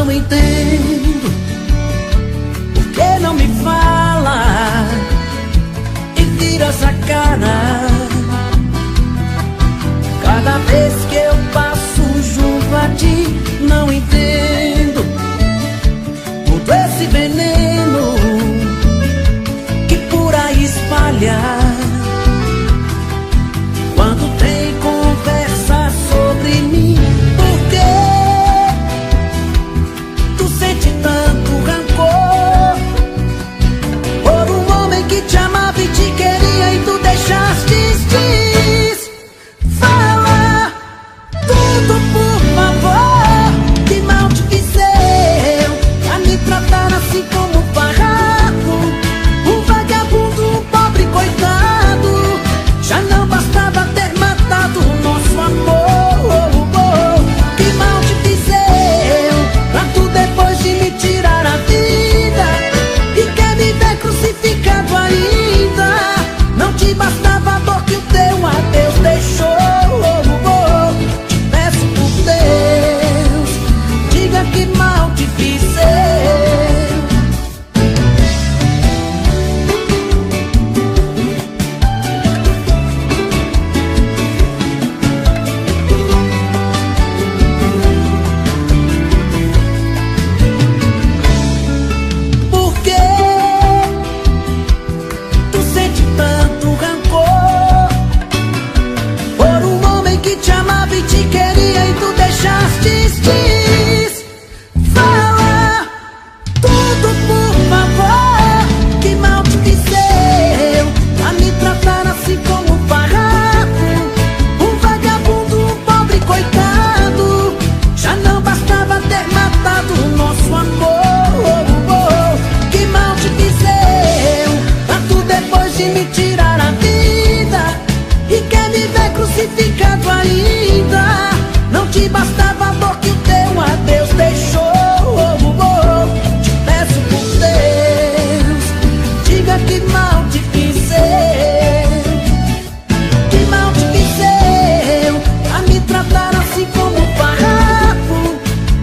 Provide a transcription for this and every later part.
não entendo por que não me fala e vira essa cara. Cada vez que eu passo junto a ti, não entendo todo esse veneno que por aí espalha. Quando tem conversa sobre mim, por que tu sente tanto rancor por um homem que te amava e te queria e tu deixaste ir? Fala tudo, por favor. Que mal te fiz eu a me tratar assim como um farrapo, um vagabundo, um pobre coitado. Já não bastava ter matado o nosso amor. Que mal te fiz eu pra tu depois de me tirar a vida e quer me ver crucificado ainda. Não te bastava a dor que o teu adeus deixou. Te peço por Deus, diga que mal te fiz eu. Por que tu sente tanto rancor por um homem que te amava e te queria e tu deixaste ir? Fala tudo, por favor. Que mal te fiz eu a me tratar assim como um farrapo, um vagabundo, um pobre coitado. Já não bastava ter matado o nosso amor. Que mal te fiz eu pra tu depois de me tirar a vida e quer me ver crucificado ainda. Não te bastava a dor que o teu adeus deixou. Te peço por Deus, diga que mal te fiz eu. Que mal te fiz eu a me tratar assim como um farrapo,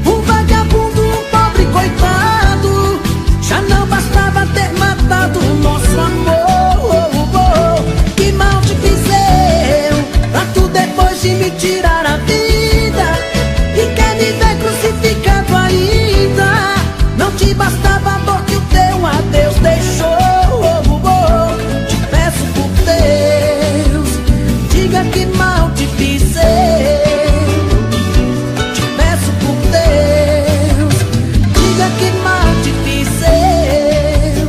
um vagabundo, um pobre coitado. Já não bastava ter matado o nosso amor. Que mal te fiz eu pra tu depois de me tirar a vida e quer me ver crucificado ainda. Não te bastava a dor que o teu adeus deixou. Te peço por Deus, diga que mal te fiz eu. Te peço por Deus, diga que mal te fiz eu.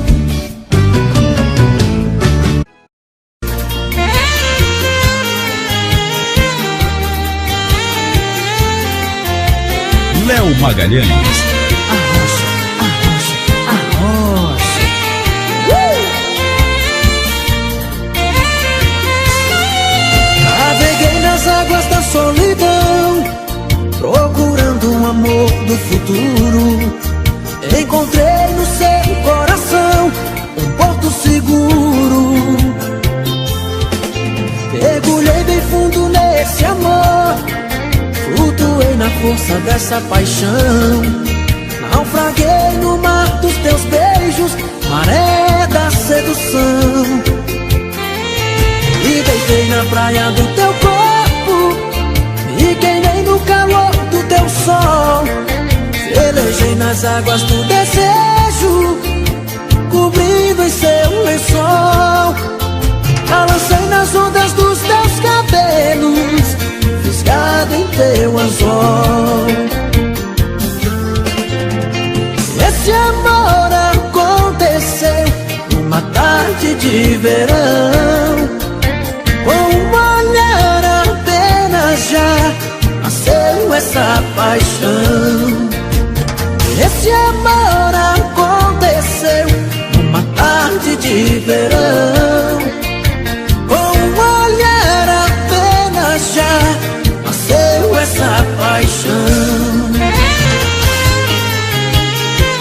Léo Magalhães. Arrocha, arrocha, arrocha. Naveguei nas águas da solidão, procurando um amor do futuro. Encontrei no seu coração um porto seguro. Mergulhei bem fundo nesse amor, flutuei na força dessa paixão. Naufraguei no mar dos teus beijos, maré da sedução. E deitei na praia do teu corpo, me queimei no calor do teu sol. Velejei nas águas do desejo, cobrindo em seu lençol. Balancei nas ondas dos teus cabelos, fisgado em teu anzol. Esse amor aconteceu numa tarde de verão. Com um olhar apenas já nasceu essa paixão. Esse amor aconteceu numa tarde de verão. Com um olhar apenas já nasceu essa paixão.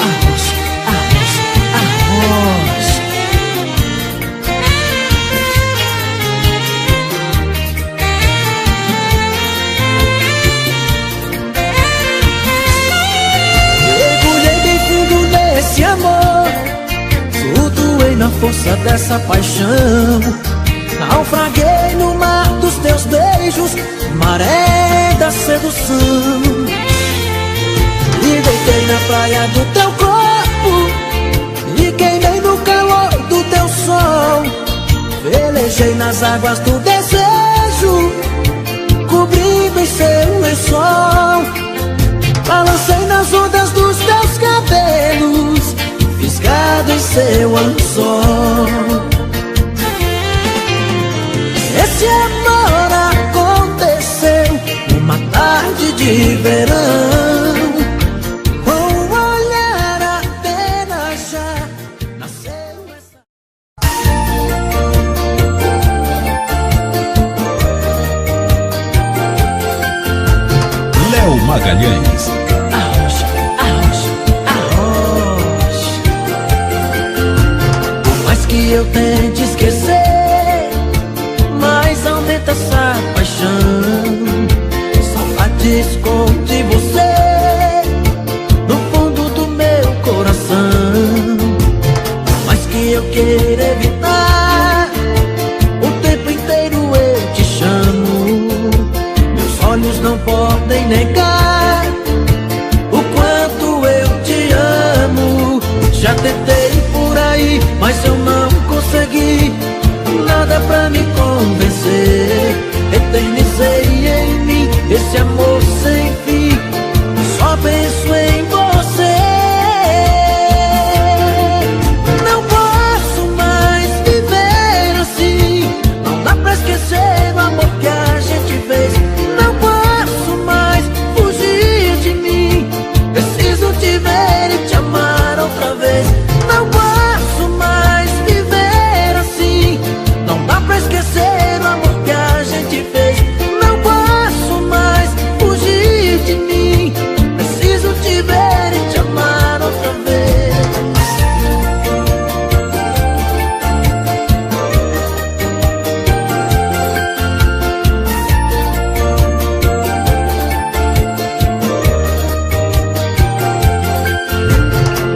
Arrocha, arrocha, arrocha. força dessa paixão. Naufraguei no mar dos teus beijos, maré da sedução. E deitei na praia do teu corpo, me queimei no calor do teu sol. Velejei nas águas do desejo, cobrindo em seu lençol. Balancei nas ondas dos teus cabelos, fisgado em seu anzol. Esse amor aconteceu numa tarde de verão. Com um olhar apenas já nasceu essa... Léo Magalhães. Arrocha, arrocha, arrocha. Por mais que eu tente esquecer, mas aumenta essa paixão. Saudade esconde você no fundo do meu coração. Por mais que eu queira evitar, o tempo inteiro eu te chamo. Meus olhos não podem negar o quanto eu te amo. Já tentei por aí, mas eu não consegui nada pra me convencer. Eternizei em mim esse amor sem fim, só penso em você. Não posso mais viver assim, não dá pra esquecer o amor que a gente fez. Não posso mais fugir de mim, preciso te ver e te amar outra vez. Não posso mais viver assim, não dá pra esquecer o amor que a gente fez. Não posso mais fugir de mim, preciso te ver e te amar outra vez.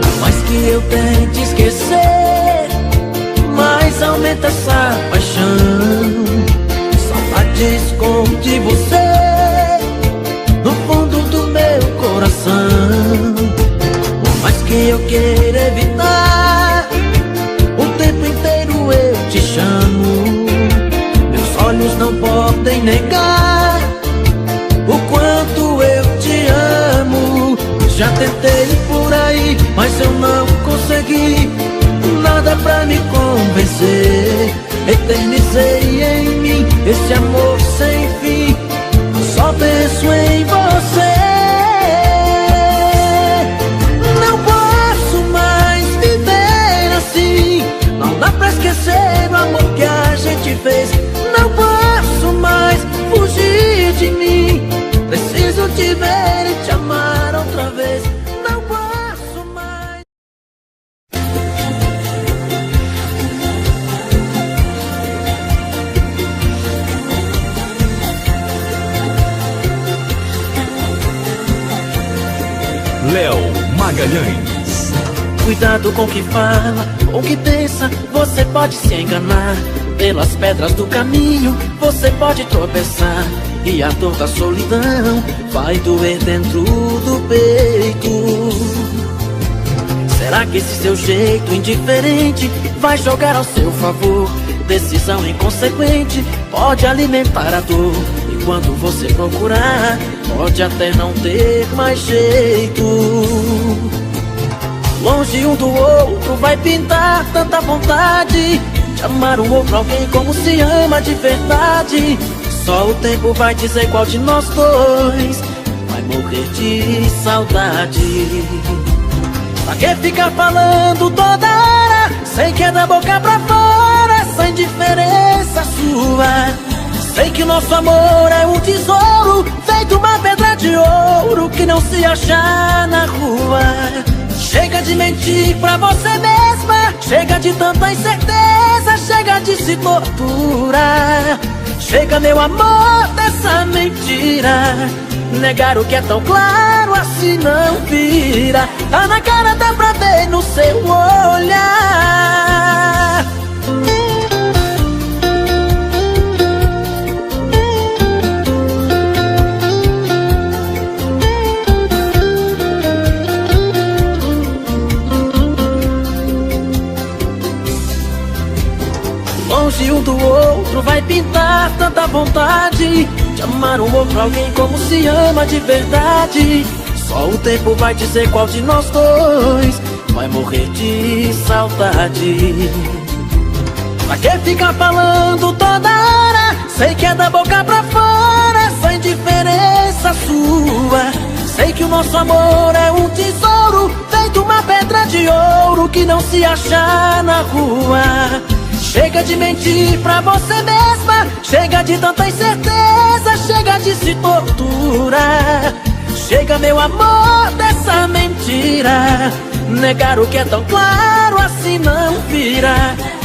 Por mais que eu tente esquecer, mas aumenta essa paixão. Saudade esconde você no fundo do meu coração. Por mais que eu queira evitar, o tempo inteiro eu te chamo. Meus olhos não podem negar o quanto eu te amo. Já tentei por aí, mas eu não consegui nada pra me convencer. Eternizei em mim esse amor sem fim, só penso em você. Não posso mais viver assim, não dá pra esquecer o amor que a gente fez. Não posso mais fugir de mim, preciso te ver e te amar outra vez. Não posso mais. Léo Magalhães. Cuidado com o que fala, com o que pensa, você pode se enganar. Pelas pedras do caminho, você pode tropeçar, e a dor da solidão vai doer dentro do peito. Será que esse seu jeito indiferente vai jogar ao seu favor? Decisão inconsequente pode alimentar a dor, e quando você procurar, pode até não ter mais jeito. Longe um do outro vai pintar tanta vontade de amar um outro alguém como se ama de verdade. Só o tempo vai dizer qual de nós dois vai morrer de saudade. Pra que ficar falando toda hora, sem que é da boca pra fora, essa indiferença sua? Sei que o nosso amor é um tesouro, feito uma pedra de ouro que não se acha na rua. Chega de mentir pra você mesma, chega de tanta incerteza, chega de se torturar. Chega, meu amor, dessa mentira. Negar o que é tão claro assim não vira. Tá na cara, dá pra ver no seu olhar. Longe um do outro vai pintar tanta vontade de amar um outro alguém como se ama de verdade. Só o tempo vai dizer qual de nós dois vai morrer de saudade. Pra que ficar falando toda hora? Sei que é da boca pra fora, essa indiferença sua. Sei que o nosso amor é um tesouro, feito uma pedra de ouro que não se acha na rua. Chega de mentir pra você mesma, chega de tanta incerteza, chega de se torturar. Chega, meu amor, dessa mentira. Negar o que é tão claro assim não vira.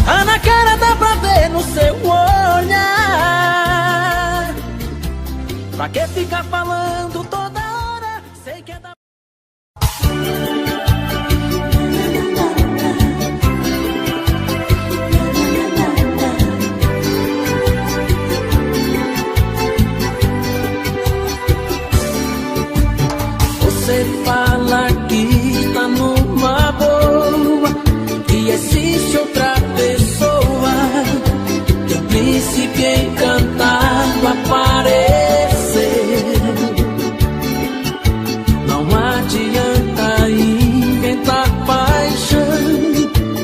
Ah, na cara dá pra ver no seu olhar. Pra que ficar falando toda hora? Sei que é da... Você fala que tá numa boa, que existe outra pessoa, que o príncipe encantado apareceu. Não adianta inventar paixão,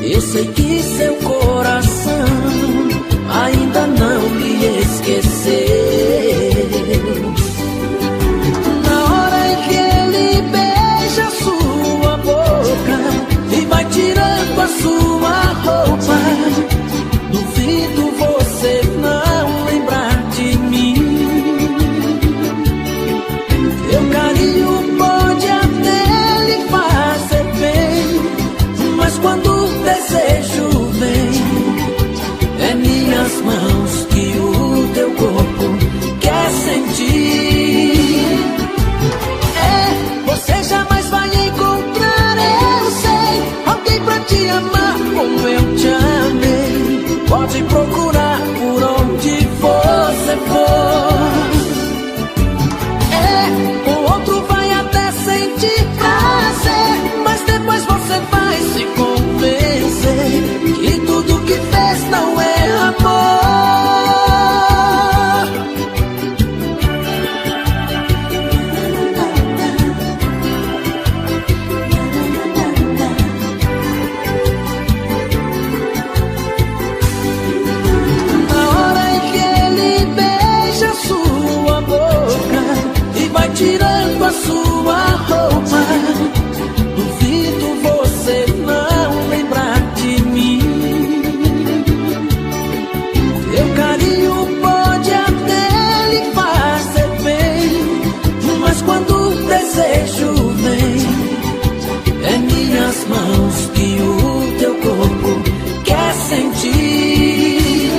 eu sei que seu coração ainda não lhe esqueceu. Tirando a sua roupa, duvido você não lembrar de mim. Teu carinho pode até lhe fazer bem, mas quando o desejo vem, é minhas mãos que o teu corpo quer sentir. É, você jamais vai encontrar, eu sei, alguém pra te amar como eu te amei. Pode procurar por onde você for. É, o outro vai até sentir prazer, mas depois você vai se convencer que tudo que fez não é amor. Tirando a sua roupa, duvido você não lembrar de mim. Teu carinho pode até lhe fazer bem, mas quando o desejo vem, é minhas mãos que o teu corpo quer sentir.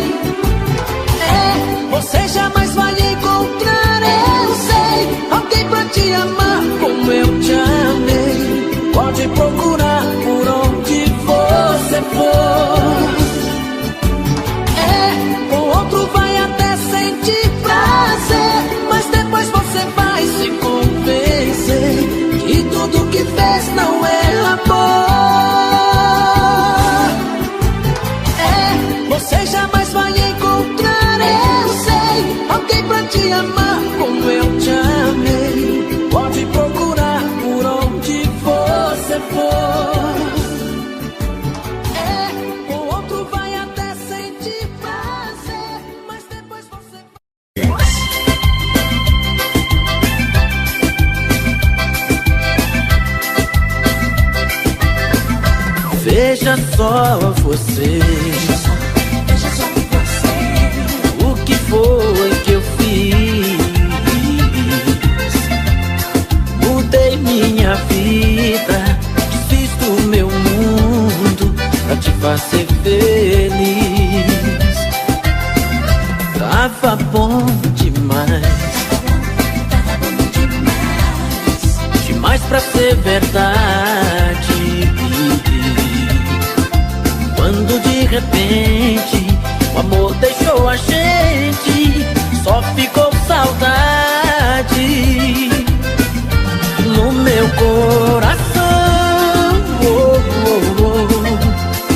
É, você jamais vai encontrar, eu sei, alguém pra te amar como eu te amei. Pode procurar por onde você for. É, o outro vai até sentir prazer, mas depois você vai se convencer que tudo que fez não é amor. É, você jamais vai encontrar, eu sei, alguém pra te amar como eu te amei. Pode procurar por onde você for. É, o outro vai até sentir prazer, mas depois você vai... Veja só você, o que foi que eu fiz? Mudei minha vida, desfiz do meu mundo pra te fazer feliz. Tava bom demais, pra ser verdade. Quando de repente o amor deixou a gente, só ficou saudade no meu coração.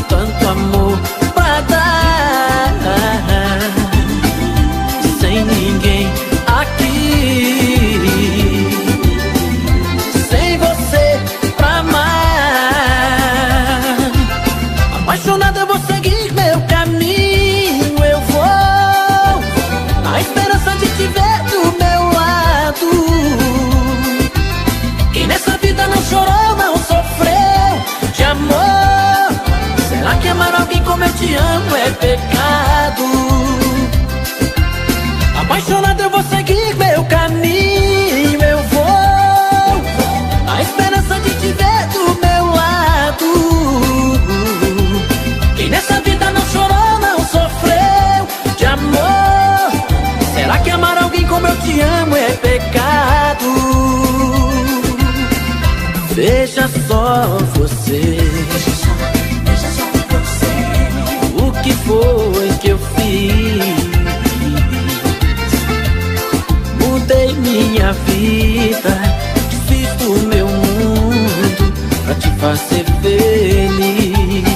Tanto amor pra dar, sem ninguém aqui, sem você pra amar. Apaixonado eu vou seguir meu caminho, eu vou na esperança de te ver do meu lado. Quem nessa vida não chorou, não sofreu de amor, será que amar alguém como eu te amo é pecado? Apaixonado eu vou seguir meu caminho, eu vou na esperança de te ver do meu lado. Quem nessa vida não chorou, não sofreu de amor, será que amar alguém como eu te amo é pecado? Veja só você, o que foi que eu fiz? Mudei minha vida, fiz do meu mundo pra te fazer feliz.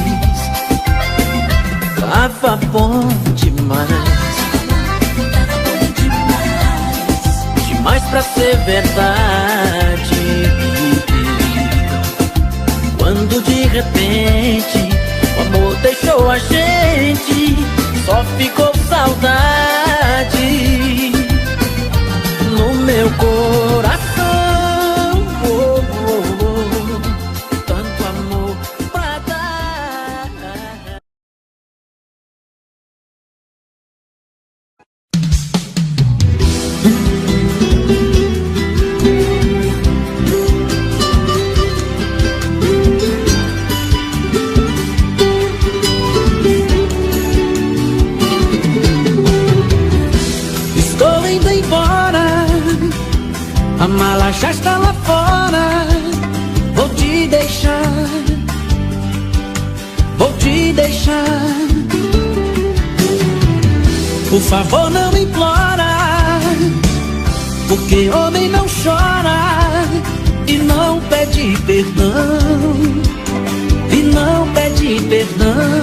Tava bom demais, demais pra ser verdade. Quando de repente o amor deixou a gente, só ficou saudade no meu coração. Tanto amor pra dar. Estou indo embora, a mala já está lá fora. Vou te deixar, vou te deixar. Por favor não implora, porque homem não chora e não pede perdão, e não pede perdão.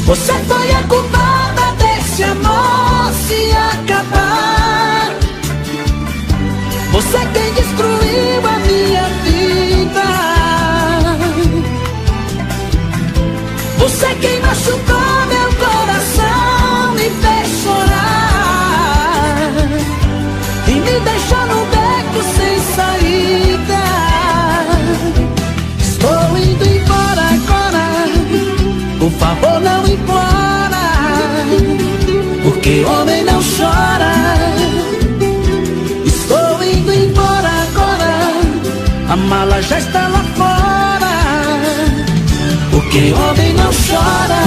Você foi a culpada desse amor se acabar. Você quem destruiu a minha vida. Você quem machucou meu coração, me fez chorar e me deixou no beco sem saída. Estou indo embora agora, por favor não implora, porque homem não chora. Estou indo embora agora, a mala já está lá fora, porque homem não chora.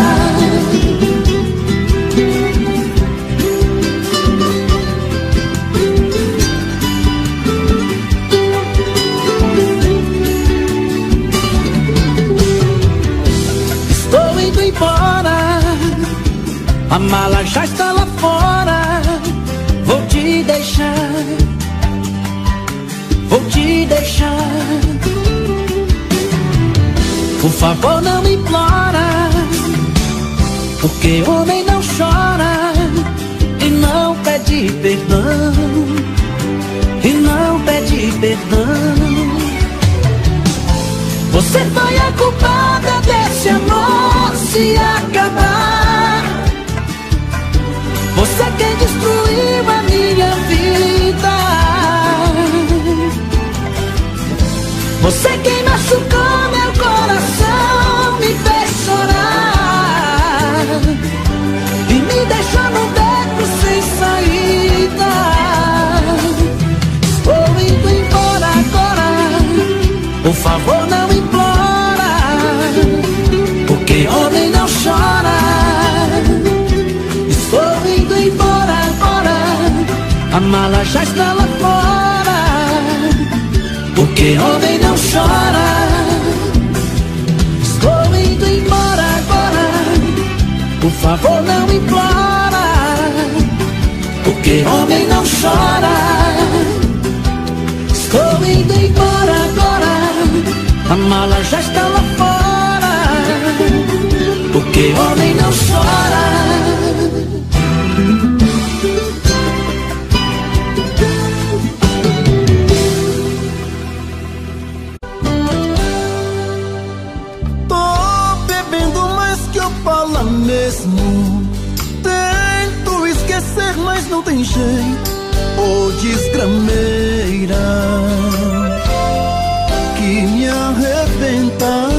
Estou indo embora, a mala já está lá fora. Vou te deixar, vou te deixar. Por favor não implora, porque homem não chora e não pede perdão, e não pede perdão. Você foi a culpada desse amor se acabar. Você quem destruiu a minha vida. Você quem machucou meu coração, me fez chorar e me deixou no beco sem saída. Estou indo embora agora, por favor não implora, porque homem não chora. Estou indo embora agora, a mala já está lá fora, porque homem não chora. Estou indo embora agora, por favor não implora, porque homem não chora. Estou indo embora agora, a mala já está lá fora, porque homem não chora. Mesmo tento esquecer, mas não tem jeito. Ô desgrameira que me arrebenta.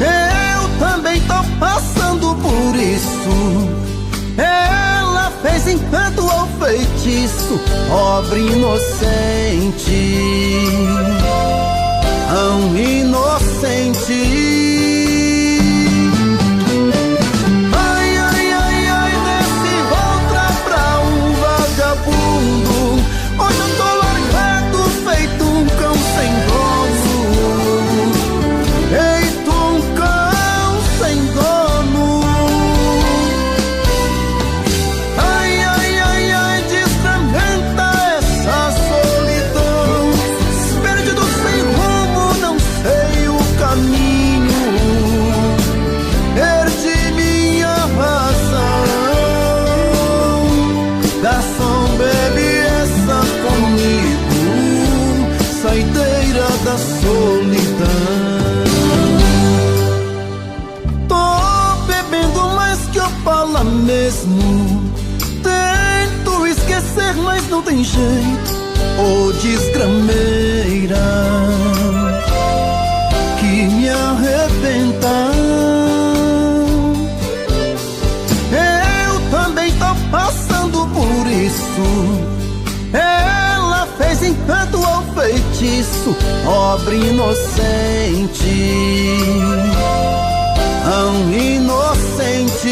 Eu também tô passando por isso. Ela fez encanto ou feitiço, pobre inocente, tão inocente. Hoje eu tô largado, feito um cão sem dono, feito um cão sem dono. Ai, ai, ai, ai, desfragmenta essa solidão. Perdido sem rumo, não sei o caminho. Perdi minha razão. Garçom, bebe comigo, saideira da solidão. Tô bebendo mais que Opala mesmo. Tento esquecer, mas não tem jeito. Ô desgrameira que me arrebenta. Eu também tô passando por isso. Ela fez encanto ou feitiço, pobre inocente, tão inocente.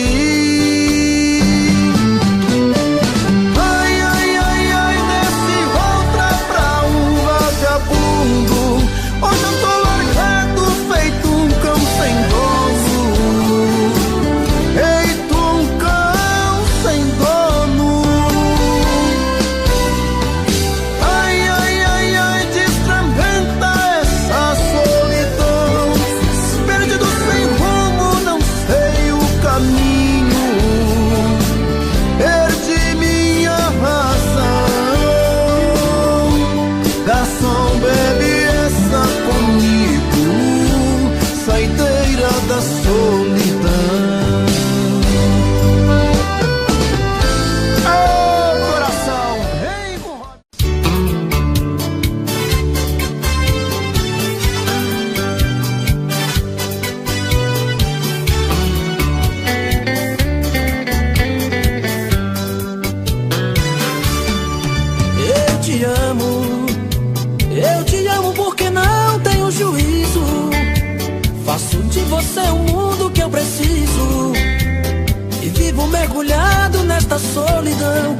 Ai, ai, ai, ai, nesse outra pra um vagabundo. Hoje eu tô largado, feito um cão sem dono, feito um cão sem dono. Garçom, bebe essa comigo, saideira da solidão. Oh, coração, vem com... Eu te amo. Eu te amo porque não tenho juízo. Faço de você o mundo que eu preciso. E vivo mergulhado nesta solidão,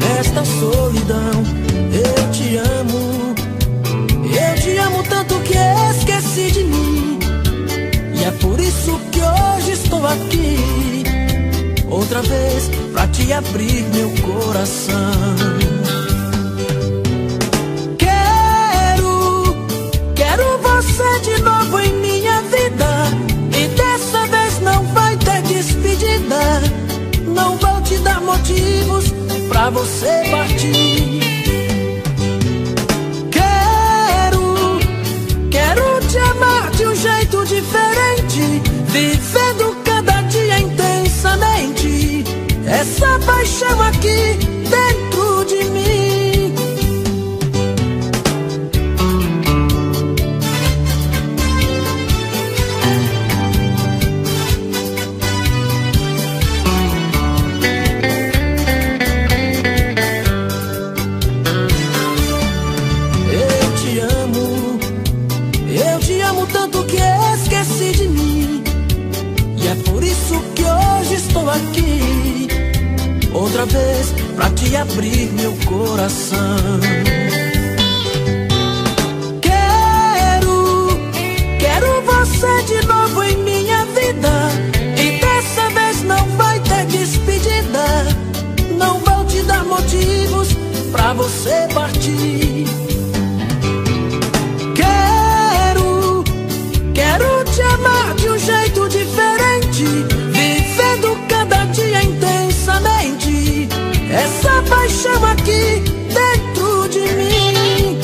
nesta solidão. Eu te amo. Eu te amo tanto que esqueci de mim. E é por isso que hoje estou aqui, outra vez pra te abrir meu coração. Você de novo em minha vida, e dessa vez não vai ter despedida. Não vou te dar motivos pra você partir. Quero te amar de um jeito diferente, vivendo cada dia intensamente essa paixão aqui dentro de mim. Outra vez pra e abrir meu coração. Quero você de novo em minha vida, e dessa vez não vai ter despedida. Não vou te dar motivos pra você partir. Quero te amar de um jeito diferente, vivendo cada dia intensamente essa paixão aqui dentro de mim.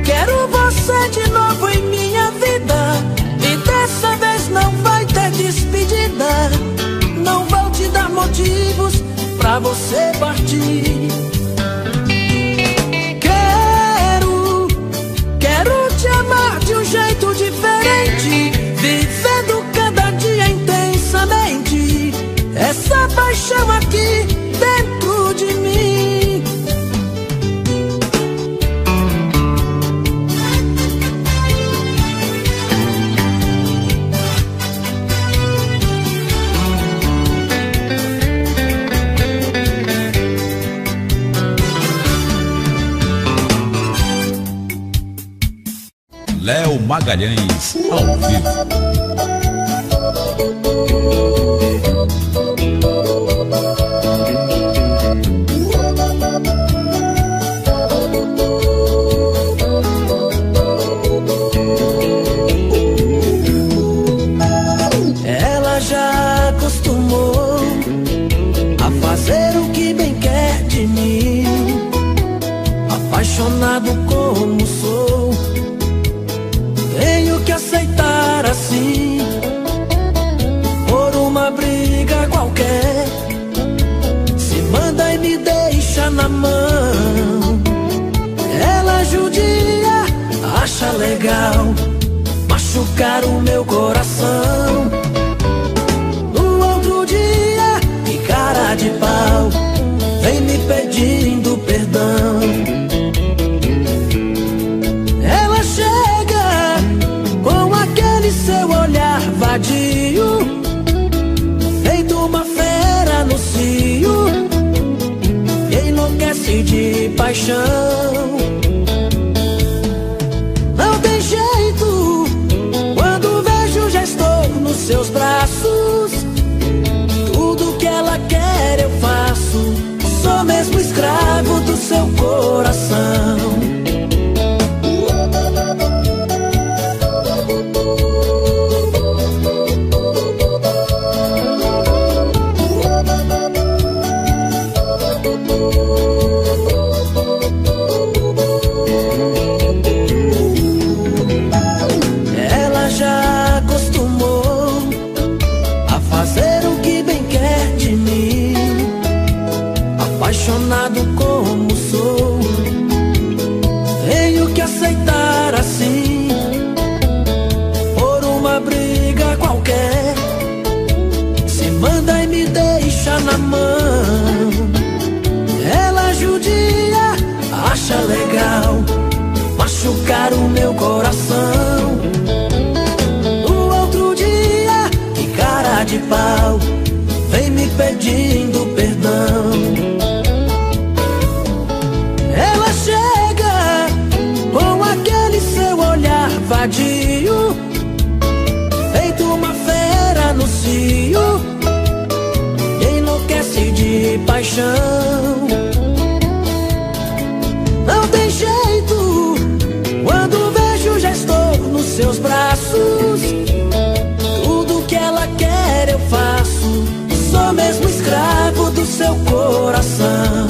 Quero você de novo em minha vida, e dessa vez não vai ter despedida. Não vou te dar motivos pra você partir. Quero te amar de um jeito diferente, vivendo cada dia intensamente essa paixão aqui dentro de mim. Léo Magalhães, ao vivo. Ela já acostumou a fazer o que bem quer de mim, apaixonado como sou. Tenho que aceitar assim, por uma briga qualquer. Se manda e me deixa na mão. Ela judia, acha legal machucar o meu coração. No outro dia, que cara de pau, vem me pedindo perdão. Ela chega com aquele seu olhar vadio, feito uma fera no cio, e enlouquece de paixão. Não tem jeito, quando vejo já estou nos seus braços. Tudo que ela quer eu faço, sou mesmo escravo do seu coração. Ela já acostumou a fazer o que bem quer de mim, apaixonado como sou. Tenho que aceitar assim, por uma briga qualquer. Se manda e me deixa na mão. Ela judia, acha legal machucar o meu coração. No outro dia, que cara de pau, vem me pedindo perdão. Ela chega com aquele seu olhar vadio, feito uma fera no cio, e enlouquece de paixão. Não tem jeito, quando vejo já estou nos seus braços. Tudo que ela quer eu faço, sou mesmo escravo do seu coração.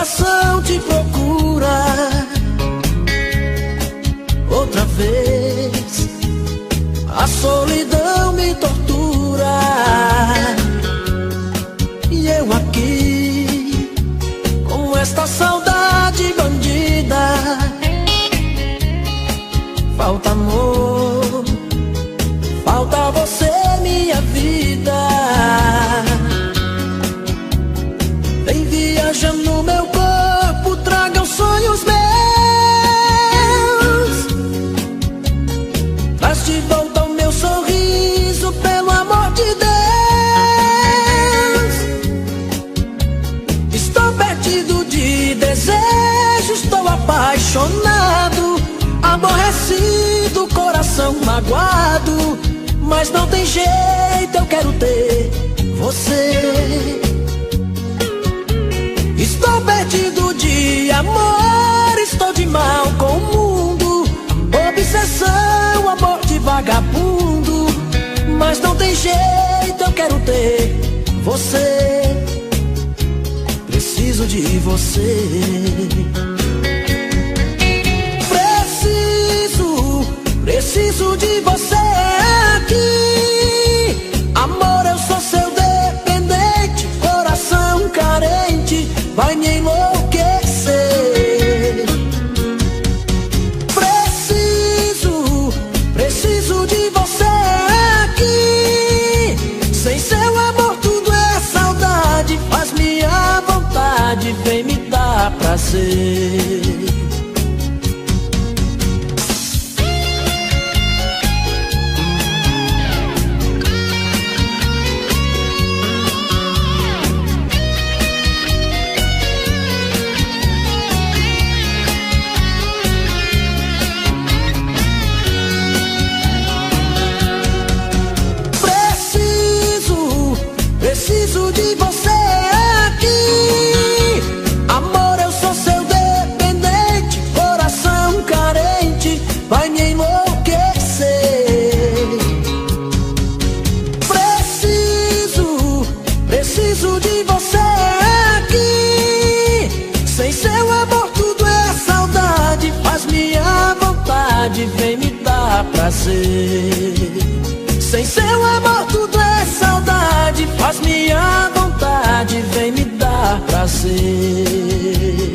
coração te procura outra vez. A solidão me tortura e eu aqui com esta saudade bandida. Falta amor, falta você, minha vida. Vem viajando no meu corpo, traga os sonhos meus. Traz de volta o meu sorriso, pelo amor de Deus. Estou perdido de desejo, estou apaixonado, aborrecido, coração magoado. Mas não tem jeito, eu quero ter você. Estou perdido de amor, estou de mal com o mundo. Obsessão, amor de vagabundo. Mas não tem jeito, eu quero ter você. Preciso de você. Preciso de você aqui. Amor, eu sou seu dependente, coração carente, vai me enlouquecer. Preciso de você aqui. Sem seu amor tudo é saudade, faz minha vontade, vem me dar prazer. Preciso de você aqui. Amor, eu sou seu dependente, coração carente, vai me enlouquecer. Preciso de você aqui. Sem seu amor tudo é saudade, faz minha vontade, vem me dar prazer. Sem seu amor tudo é saudade, faz minha vontade, vem me dar prazer.